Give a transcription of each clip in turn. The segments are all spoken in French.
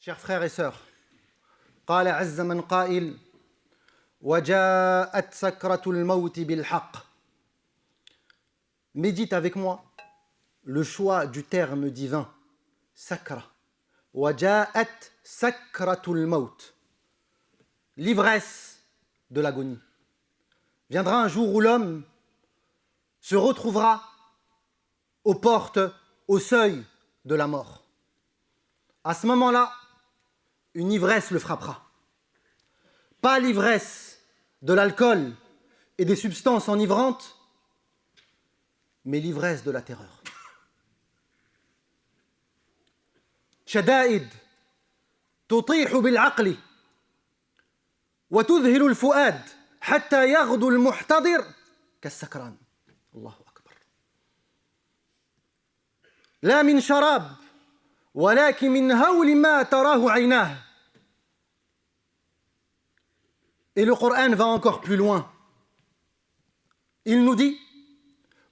Chers frères et sœurs, قال عز من قائل وجاءت سكرة الموت بالحق. Médite avec moi le choix du terme divin, sakra. وجاءت سكرة الموت, l'ivresse de l'agonie. Viendra un jour où l'homme se retrouvera aux portes, au seuil de la mort. À ce moment-là, une ivresse le frappera. Pas l'ivresse de l'alcool et des substances enivrantes, mais l'ivresse de la terreur. شدائد تطيح بالعقل وتذهل الفؤاد حتى يغدو المحتضر كالسكران. الله أكبر. لا من شراب ولكن من هول ما تراه عيناه. Et le Coran va encore plus loin. Il nous dit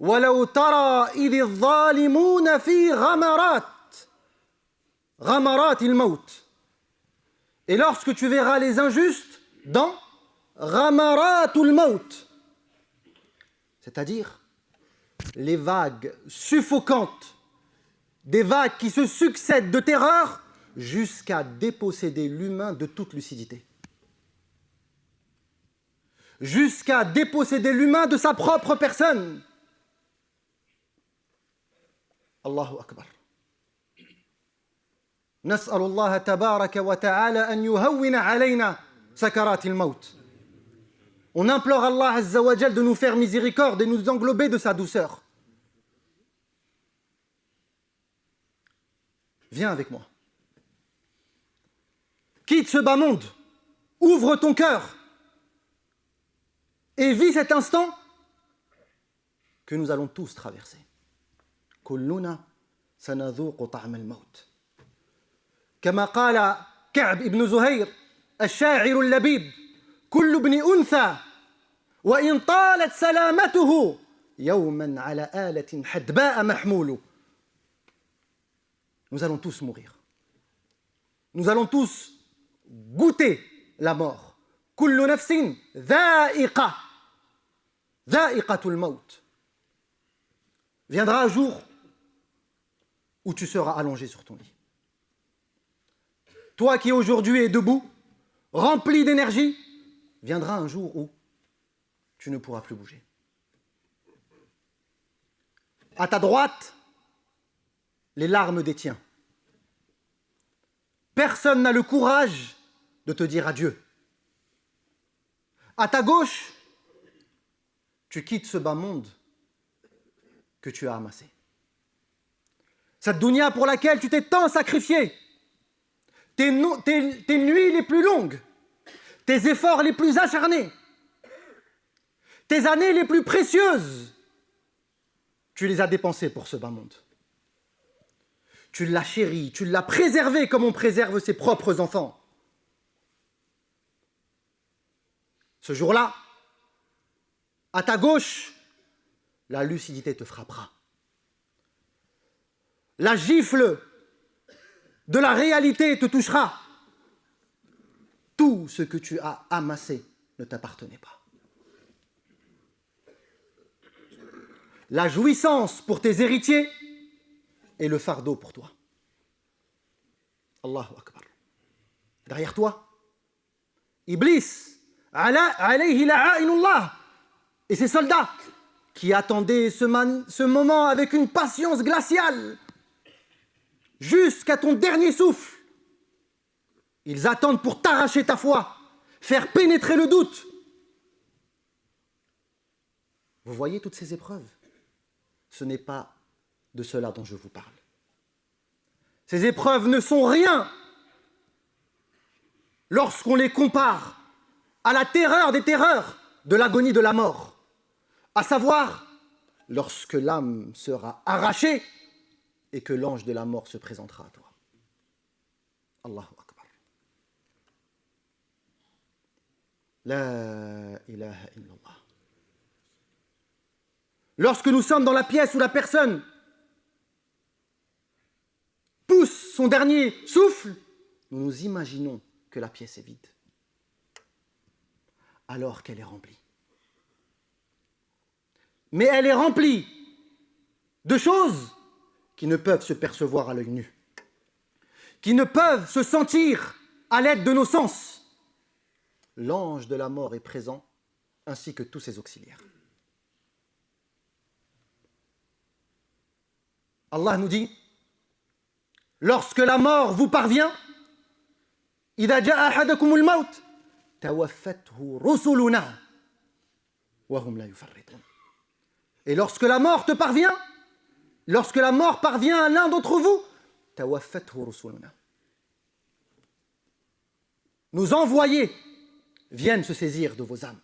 وَلَوْ تَرَى إِذِ الظَّالِمُونَ فِي غَمَرَاتِ الْمَوْتِ. Et lorsque tu verras les injustes dans غَمَرَاتُ الْمَوْتِ, c'est-à-dire les vagues suffocantes, des vagues qui se succèdent de terreur jusqu'à déposséder l'humain de toute lucidité. Jusqu'à déposséder l'humain de sa propre personne. Allahu Akbar. نسأل الله تبارك وتعالى أن يهون علينا سكرات الموت. On implore Allah Azza wa Jal de nous faire miséricorde et nous englober de sa douceur. Viens avec moi. Quitte ce bas monde, ouvre ton cœur et vis cet instant que nous allons tous traverser. كلنا سنذوق طعم الموت. كما قال كعب بن زهير الشاعر اللبيب كل ابن أنثى وإن طالت سلامته يوما على آلة حدباء محمول. Nous allons tous mourir. Nous allons tous goûter la mort. كل نفس ذائقة ذائقة الموت. Viendra un jour où tu seras allongé sur ton lit. Toi qui aujourd'hui es debout, rempli d'énergie, viendra un jour où tu ne pourras plus bouger. À ta droite, les larmes des tiens. Personne n'a le courage de te dire adieu. À ta gauche, tu quittes ce bas monde que tu as amassé. Cette dunya pour laquelle tu t'es tant sacrifié, tes nuits les plus longues, tes efforts les plus acharnés, tes années les plus précieuses, tu les as dépensées pour ce bas monde. Tu l'as chéri, tu l'as préservé comme on préserve ses propres enfants. Ce jour-là, à ta gauche, la lucidité te frappera. La gifle de la réalité te touchera. Tout ce que tu as amassé ne t'appartenait pas. La jouissance pour tes héritiers et le fardeau pour toi. Allahu Akbar. Derrière toi, Iblis, alayhi la'a'inullah, et ses soldats qui attendaient ce moment avec une patience glaciale jusqu'à ton dernier souffle. Ils attendent pour t'arracher ta foi, faire pénétrer le doute. Vous voyez toutes ces épreuves? Ce n'est pas de cela dont je vous parle. Ces épreuves ne sont rien lorsqu'on les compare à la terreur des terreurs de l'agonie de la mort, à savoir lorsque l'âme sera arrachée et que l'ange de la mort se présentera à toi. Allahu Akbar. La ilaha illallah. Lorsque nous sommes dans la pièce où la personne pousse son dernier souffle, nous nous imaginons que la pièce est vide, alors qu'elle est remplie. Mais elle est remplie de choses qui ne peuvent se percevoir à l'œil nu, qui ne peuvent se sentir à l'aide de nos sens. L'ange de la mort est présent, ainsi que tous ses auxiliaires. Allah nous dit, lorsque la mort vous parvient, إِذَا جَاءَ أَحَدَكُمُ الْمَوْتِ تَوَفَّتْهُ رُسُلُنَا وَهُمْ لَا يُفَرِّطُونَ. Et lorsque la mort te parvient, lorsque la mort parvient à l'un d'entre vous, تَوَفَّتْهُ رُسُلُنَا. Nos envoyés viennent se saisir de vos âmes.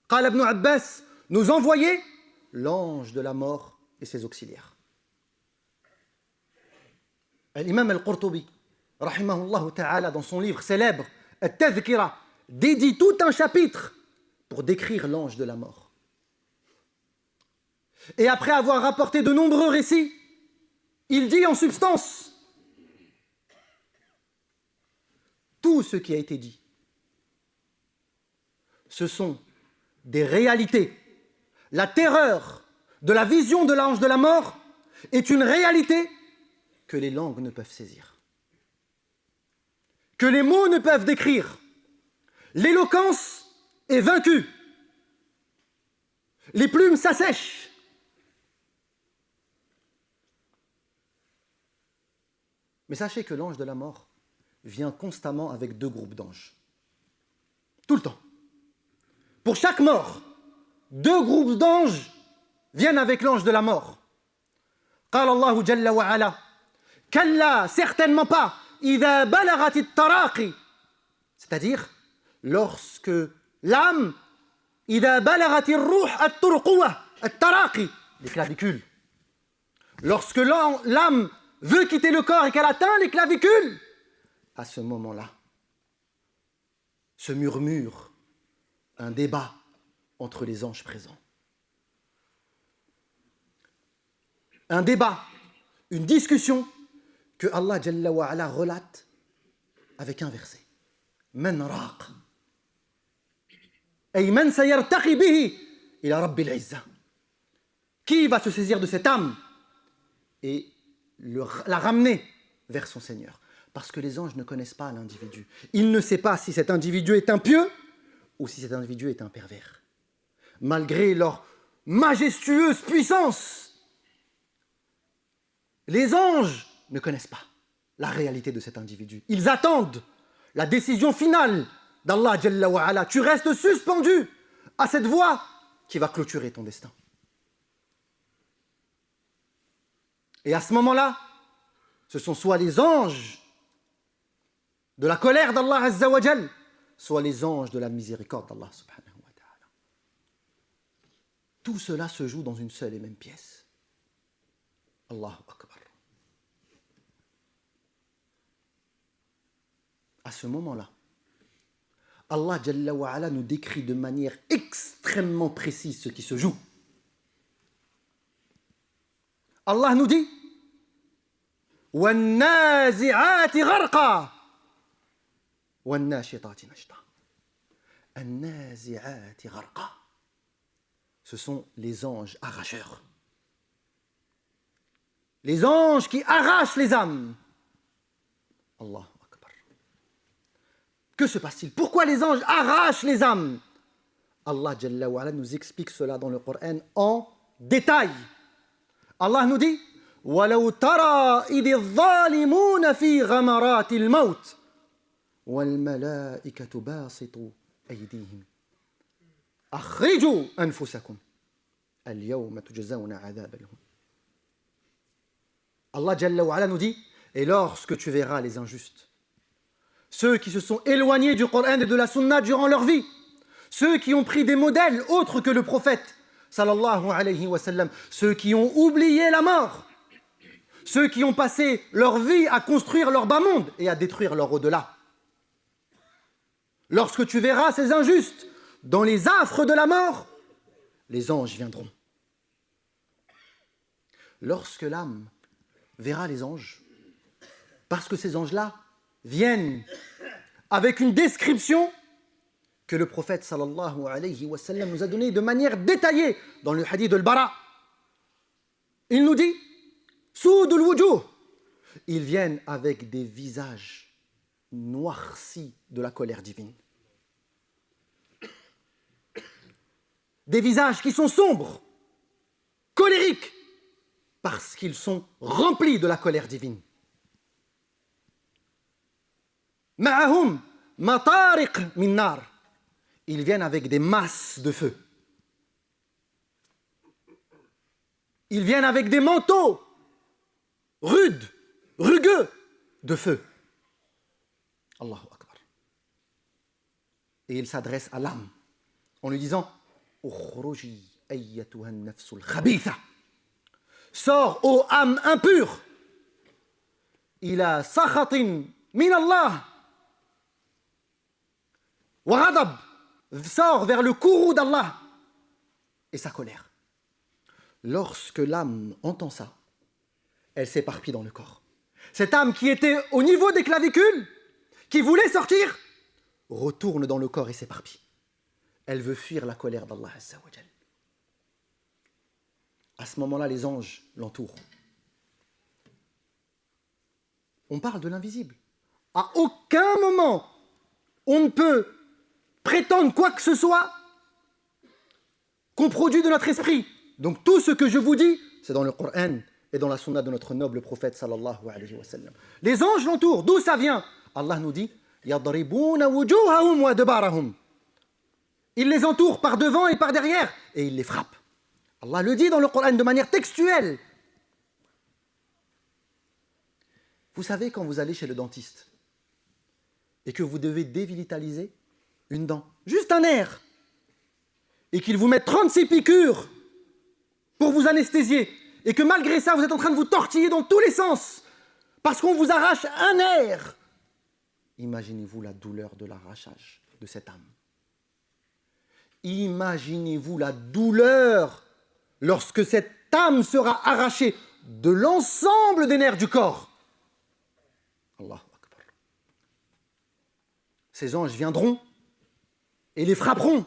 قال ابن Abbas, nos envoyés, l'ange de la mort et ses auxiliaires. L'imam al-Qurtubi, rahimahullah ta'ala, dans son livre célèbre, At-Tadhkira, dédie tout un chapitre pour décrire l'ange de la mort. Et après avoir rapporté de nombreux récits, il dit en substance, tout ce qui a été dit, ce sont des réalités. La terreur de la vision de l'ange de la mort est une réalité que les langues ne peuvent saisir, que les mots ne peuvent décrire. L'éloquence est vaincue. Les plumes s'assèchent. Mais sachez que l'ange de la mort vient constamment avec 2 groupes d'anges. Tout le temps. Pour chaque mort, 2 groupes d'anges viennent avec l'ange de la mort. قال الله جل وعلا كلا, certainement pas, إذا بلغت التراقي, c'est-à-dire lorsque l'âme, إذا بلغت الروح الترقوة, التراقي, les clavicules, lorsque l'âme veut quitter le corps et qu'elle atteint les clavicules, à ce moment-là, se murmure un débat entre les anges présents. Un débat, une discussion que Allah Jalla wa Ala relate avec un verset. Man raq. Ay man sayartaqi bihi ila Rabbil Izza. Qui va se saisir de cette âme et la ramener vers son Seigneur? Parce que les anges ne connaissent pas l'individu. Ils ne savent pas si cet individu est un pieux ou si cet individu est un pervers. Malgré leur majestueuse puissance, les anges ne connaissent pas la réalité de cet individu. Ils attendent la décision finale d'Allah Jalla wa Ala. Tu restes suspendu à cette voie qui va clôturer ton destin. Et à ce moment-là, ce sont soit les anges de la colère d'Allah Azza wa Jal, soit les anges de la miséricorde d'Allah subhanahu wa ta'ala. Tout cela se joue dans une seule et même pièce. Allahu Akbar. À ce moment-là, Allah Jalla wa Ala nous décrit de manière extrêmement précise ce qui se joue. Allah nous dit وَالنَّازِعَاتِ غَرْقًا وَالنَّاشِطَاتِ نَشْطًا. النَّازِعَاتِ غَرْقًا. Ce sont les anges arracheurs. Les anges qui arrachent les âmes. Allah Akbar. Que se passe-t-il? Pourquoi les anges arrachent les âmes? Allah Jalla wa Ala nous explique cela dans le Coran en détail. Allah nous dit وَلَوْ تَرَى إِذِ الظَّالِمُونَ فِي غَمَرَاتِ الْمَوْتِ وَالْمَلَائِكَةُ بَاسِطُوا أَيْدِيهِمْ أَخْرِجُوا أَنفُسَكُمْ الْيَوْمَ تُجْزَوْنَ عَذَابَ الْهُونِ. Allah Jalla wa Ala nous dit, et lorsque tu verras les injustes, ceux qui se sont éloignés du Coran et de la Sunna durant leur vie, ceux qui ont pris des modèles autres que le prophète, sallallahu alayhi wa sallam, ceux qui ont oublié la mort, ceux qui ont passé leur vie à construire leur bas monde et à détruire leur au-delà. Lorsque tu verras ces injustes dans les affres de la mort, les anges viendront. Lorsque l'âme verra les anges, parce que ces anges-là viennent avec une description que le prophète sallallahu alayhi wa sallam nous a donnée de manière détaillée dans le hadith de Al-Bara. Il nous dit Soudul wujuh. Ils viennent avec des visages noircis de la colère divine. Des visages qui sont sombres, colériques, parce qu'ils sont remplis de la colère divine. Ma'ahum matariq min nar. Ils viennent avec des masses de feu. Ils viennent avec des manteaux rudes, rugueux de feu. Allahu Akbar. Et ils s'adressent à l'âme en lui disant Ukhruji ayyatuha an-nafsul khabitha. Sors, ô âme impure, ila sakhatin min Allah wa ghadab. Sors vers le courroux d'Allah et sa colère. Lorsque l'âme entend ça, elle s'éparpille dans le corps. Cette âme qui était au niveau des clavicules, qui voulait sortir, retourne dans le corps et s'éparpille. Elle veut fuir la colère d'Allah Azza wa Jal. À ce moment-là, les anges l'entourent. On parle de l'invisible. À aucun moment, on ne peut prétendre quoi que ce soit qu'on produit de notre esprit. Donc tout ce que je vous dis, c'est dans le Coran et dans la sunna de notre noble prophète sallallahu alayhi wa sallam. Les anges l'entourent. D'où ça vient? Allah nous dit يَضْرِبُونَ وُجُوهَهُمْ وَأَدْبَارَهُمْ. Il les entoure par devant et par derrière et il les frappe. Allah le dit dans le Coran de manière textuelle. Vous savez, quand vous allez chez le dentiste et que vous devez dévitaliser une dent, juste un nerf, et qu'il vous met 36 piqûres pour vous anesthésier, et que malgré ça, vous êtes en train de vous tortiller dans tous les sens, parce qu'on vous arrache un nerf. Imaginez-vous la douleur de l'arrachage de cette âme. Imaginez-vous la douleur lorsque cette âme sera arrachée de l'ensemble des nerfs du corps. Allahu Akbar. Ces anges viendront et les frapperont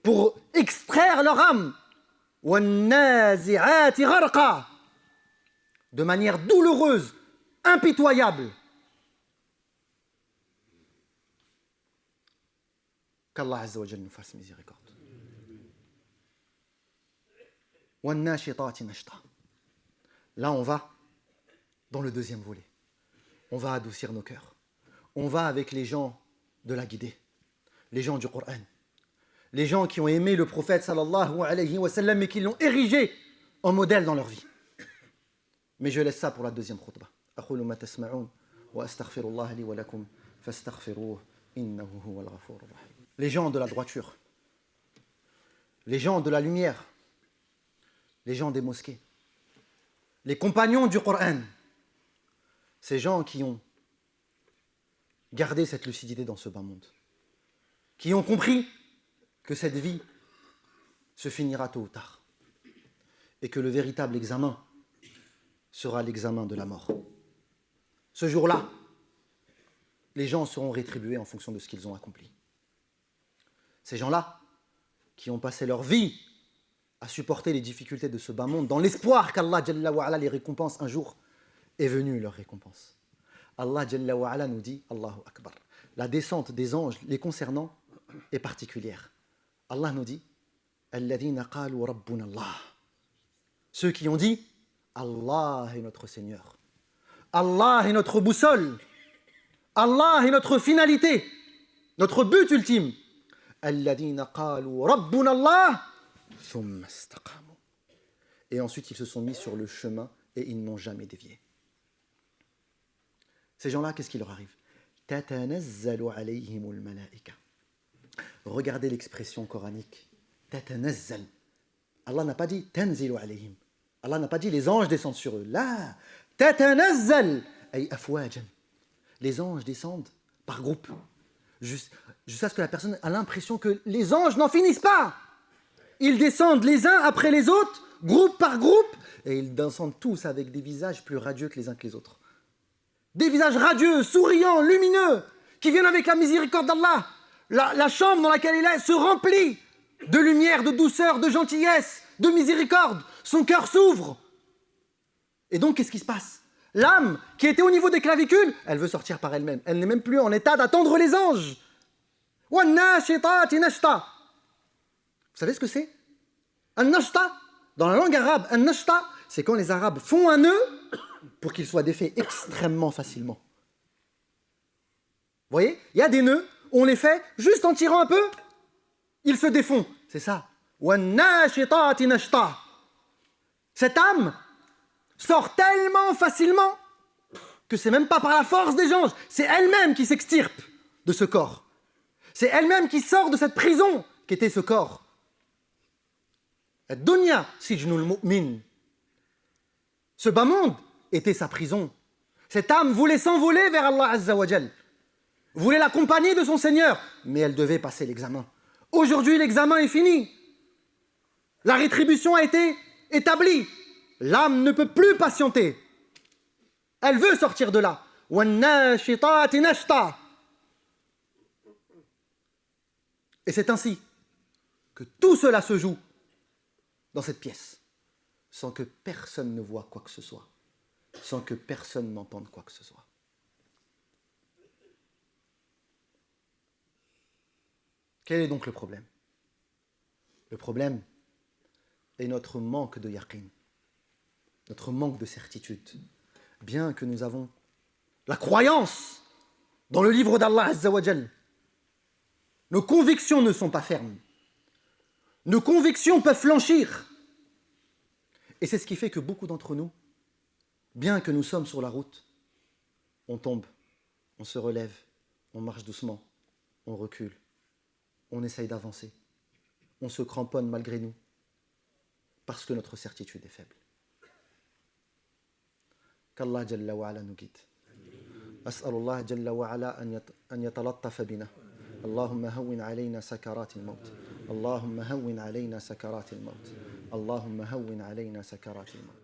pour extraire leur âme de manière douloureuse, impitoyable. Qu'Allah Azza wa Jalla nous fasse miséricorde. Là, on va dans le deuxième volet. On va adoucir nos cœurs. On va avec les gens de la guidée, les gens du Coran, les gens qui ont aimé le prophète sallallahu alayhi wa sallam et qui l'ont érigé en modèle dans leur vie. Mais je laisse ça pour la deuxième khutbah. أقول ما تسمعون وأستغفر الله لي ولكم فاستغفروه إنه هو الغفور الرحيم. Les gens de la droiture, les gens de la lumière, les gens des mosquées, les compagnons du Coran, ces gens qui ont gardé cette lucidité dans ce bas monde, qui ont compris que cette vie se finira tôt ou tard et que le véritable examen sera l'examen de la mort. Ce jour-là, les gens seront rétribués en fonction de ce qu'ils ont accompli. Ces gens-là, qui ont passé leur vie à supporter les difficultés de ce bas monde, dans l'espoir qu'Allah Jalla wa Ala les récompense un jour, est venue leur récompense. Allah Jalla wa Ala nous dit, Allahu Akbar, la descente des anges les concernant est particulière. Allah nous dit, Alladhina qalu rabbuna Allah. Ceux qui ont dit, Allah est notre Seigneur. Allah est notre boussole. Allah est notre finalité, notre but ultime. Alladhina qalu rabbuna Allah thumma istaqamu. Et ensuite ils se sont mis sur le chemin et ils n'ont jamais dévié. Ces gens-là, qu'est-ce qui leur arrive? Tatanazzalu alayhimul malaika. Regardez l'expression coranique. Tatanazzal. Allah n'a pas dit tanzilu alayhim. Allah n'a pas dit les anges descendent sur eux. Là, tatanazzal ay afwajan. Les anges descendent par groupe. Jusqu'à ce que la personne a l'impression que les anges n'en finissent pas. Ils descendent les uns après les autres, groupe par groupe, et ils descendent tous avec des visages plus radieux que les uns que les autres. des visages radieux, souriants, lumineux, qui viennent avec la miséricorde d'Allah. La chambre dans laquelle il est se remplit de lumière, de douceur, de gentillesse, de miséricorde. Son cœur s'ouvre. Et donc, qu'est-ce qui se passe? L'âme, qui était au niveau des clavicules, elle veut sortir par elle-même. Elle n'est même plus en état d'attendre les anges. Vous savez ce que c'est? An-nashta, dans la langue arabe, an-nashta, c'est quand les Arabes font un nœud pour qu'il soit défait extrêmement facilement. Vous voyez? Il y a des nœuds, on les fait juste en tirant un peu, ils se défont. C'est ça. Wan-nashitati nashta. Cette âme sort tellement facilement que c'est même pas par la force des anges, c'est elle-même qui s'extirpe de ce corps. C'est elle-même qui sort de cette prison qu'était ce corps. Ad-dunya sijnul mu'min. Ce bas monde était sa prison. Cette âme voulait s'envoler vers Allah Azza wa Jal, voulait la compagnie de son Seigneur, mais elle devait passer l'examen. Aujourd'hui, l'examen est fini. La rétribution a été établie. L'âme ne peut plus patienter. Elle veut sortir de là. وَالنَّاشِطَاتِ نَشْطًا. Et c'est ainsi que tout cela se joue dans cette pièce, sans que personne ne voie quoi que ce soit, sans que personne n'entende quoi que ce soit. Quel est donc le problème? Le problème est notre manque de yaqin, notre manque de certitude. Bien que nous avons la croyance dans le livre d'Allah Azza wa Jal, nos convictions ne sont pas fermes. Nos convictions peuvent flanchir. Et c'est ce qui fait que beaucoup d'entre nous, bien que nous sommes sur la route, on tombe, on se relève, on marche doucement, on recule, on essaye d'avancer, on se cramponne malgré nous, parce que notre certitude est faible. Qu'Allah Jalla wa Ala nous guide. As'alullah Jalla wa Ala an yatalattafa bina. اللهم هون علينا سكرات الموت اللهم هون علينا سكرات الموت اللهم هون علينا سكرات الموت